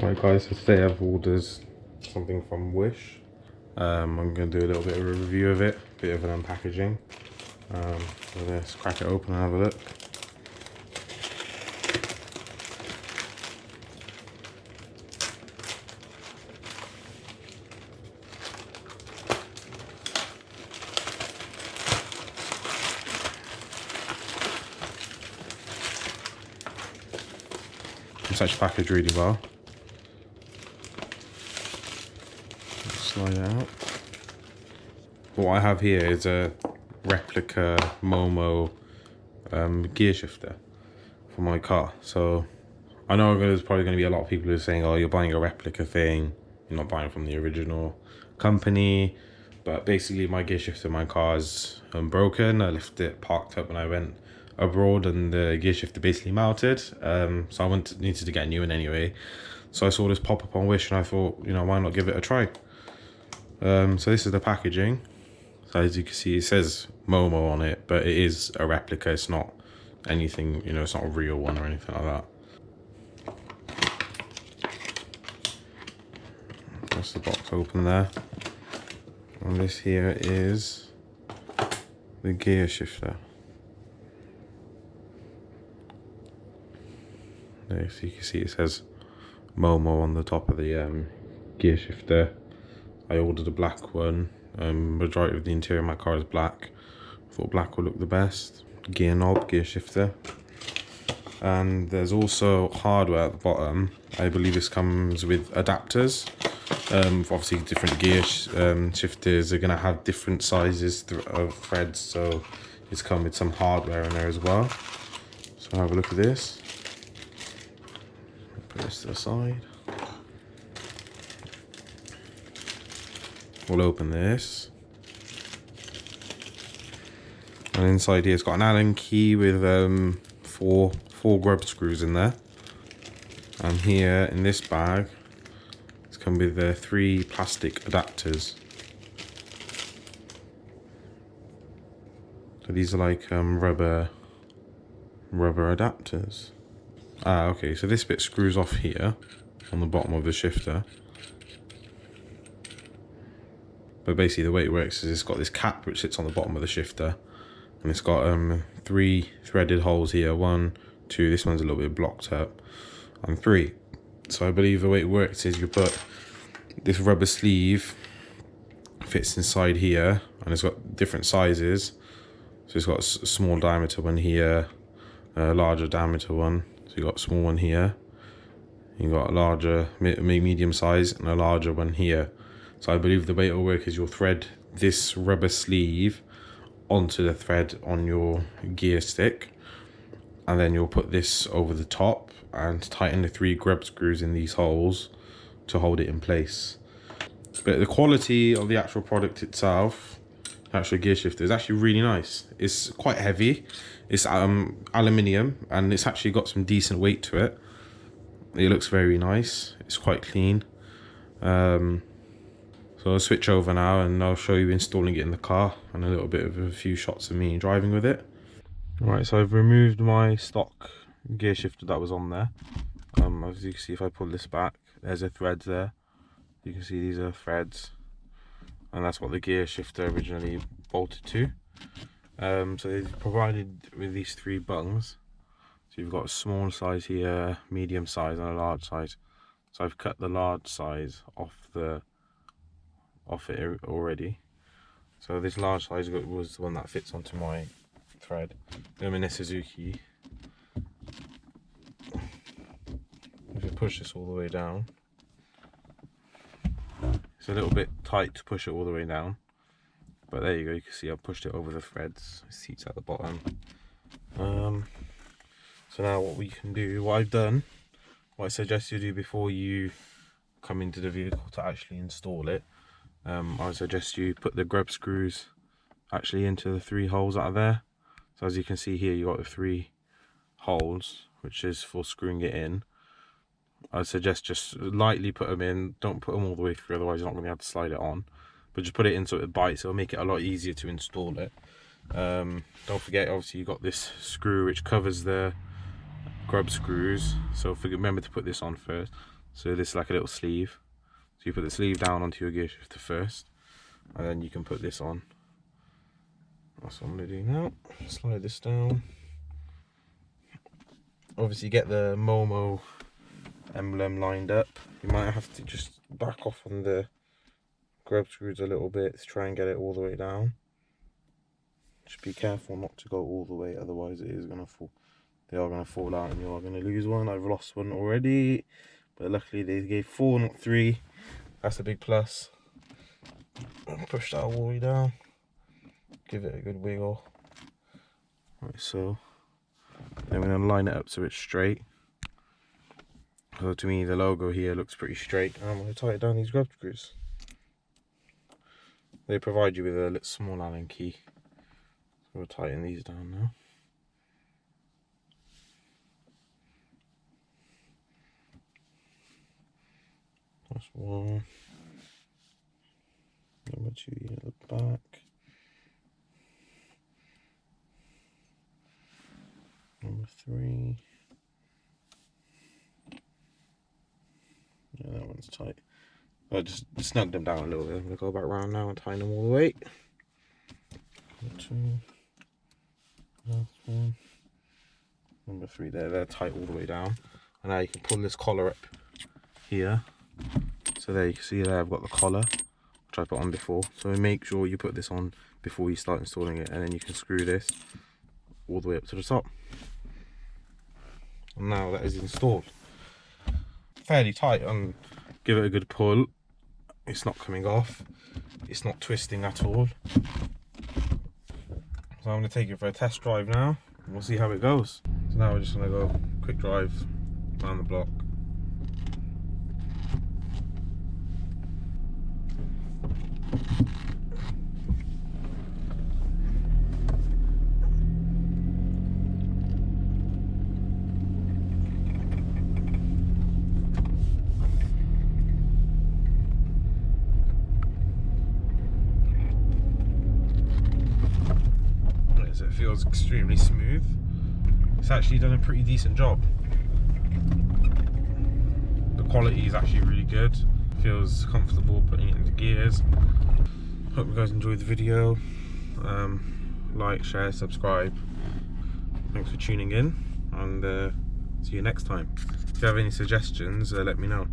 Alright guys, so today I've ordered something from Wish. I'm going to do a little bit of a review of it, a bit of an unpackaging. So let's crack it open and have a look. It's actually packaged really well. Slide it out. What I have here is a Replica MOMO gear shifter for my car. So I know there's probably going to be a lot of people who are saying, oh, you're buying a replica thing, you're not buying from the original company. But basically my gear shifter in my car is broken. I left it parked up when I went abroad and the gear shifter basically melted. So I needed to get a new one anyway. So I saw this pop up on Wish and I thought, you know, why not give it a try? So this is the packaging. So as you can see, it says MOMO on it, but it is a replica. It's not anything, you know, it's not a real one or anything like that. That's the box open there. And this here is the gear shifter. There, so you can see it says MOMO on the top of the gear shifter. I ordered a black one. Majority of the interior of my car is black. I thought black would look the best. Gear knob, gear shifter. And there's also hardware at the bottom. I believe this comes with adapters. Obviously different gear shifters are going to have different sizes of threads, so it's come with some hardware in there as well. So have a look at this. Put this to the side. We'll open this. And inside here it's got an Allen key with four grub screws in there. And here in this bag it's come with 3 plastic adapters. So these are like rubber adapters. Okay, so this bit screws off here on the bottom of the shifter. But basically the way it works is it's got this cap which sits on the bottom of the shifter, and it's got 3 threaded holes here. 1, 2, this one's a little bit blocked up, and 3. So I believe the way it works is you put this rubber sleeve, fits inside here, and it's got different sizes. So it's got a small diameter one here, a larger diameter one. So you got a small one here, you got a larger, medium size, and a larger one here. So I believe the way it will work is you'll thread this rubber sleeve onto the thread on your gear stick, and then you'll put this over the top and tighten the 3 grub screws in these holes to hold it in place. But the quality of the actual product itself, actual gear shifter, is actually really nice. It's quite heavy. It's aluminium, and it's actually got some decent weight to it. It looks very nice. It's quite clean. So I'll switch over now and I'll show you installing it in the car and a little bit of a few shots of me driving with it. Right, so I've removed my stock gear shifter that was on there. As you can see, if I pull this back, there's a thread there. You can see these are threads, and that's what the gear shifter originally bolted to. So it's provided with these 3 bungs. So you've got a small size here, medium size, and a large size. So I've cut the large size off it already. So this large size was the one that fits onto my thread. I'm in a Suzuki. If you push this all the way down, it's a little bit tight to push it all the way down, but there you go. You can see I've pushed it over the threads. The seat's at the bottom. So now what we can do, what I suggest you do before you come into the vehicle to actually install it, I suggest you put the grub screws actually into the 3 holes out of there. So as you can see here, you got the 3 holes, which is for screwing it in. I suggest just lightly put them in. Don't put them all the way through, otherwise you're not going to be able to slide it on. But just put it in so it bites. It'll make it a lot easier to install it. Don't forget, obviously, you got this screw which covers the grub screws. So remember to put this on first. So this is like a little sleeve. So you put the sleeve down onto your gear shifter first, and then you can put this on. That's what I'm going to do now. Slide this down. Obviously get the MOMO emblem lined up. You might have to just back off on the grub screws a little bit to try and get it all the way down. Just be careful not to go all the way, otherwise it is going to fall. They are going to fall out and you are going to lose one. I've lost one already, but luckily they gave 4, not 3. That's a big plus. Push that all the way down. Give it a good wiggle. Like so. Then we're going to line it up so it's straight. So to me the logo here looks pretty straight. And I'm going to tighten down these grub screws. They provide you with a little small Allen key. So we'll tighten these down now. That's one. Number 2 at the back. Number 3. Yeah, that one's tight. I just snugged them down a little bit. I'm going to go back around now and tighten them all the way. Number 2. Last one. Number 3 there. They're tight all the way down. And now you can pull this collar up here. So there you can see there I've got the collar, which I put on before. So make sure you put this on before you start installing it. And then you can screw this all the way up to the top. And now that is installed. Fairly tight, and give it a good pull. It's not coming off, it's not twisting at all. So I'm going to take it for a test drive now and we'll see how it goes. So now we're just going to go quick drive around the block. It feels extremely smooth. It's actually done a pretty decent job. The quality is actually really good. Feels comfortable putting it into gears. Hope you guys enjoyed the video. Like, share, subscribe. Thanks for tuning in, and see you next time. If you have any suggestions, let me know.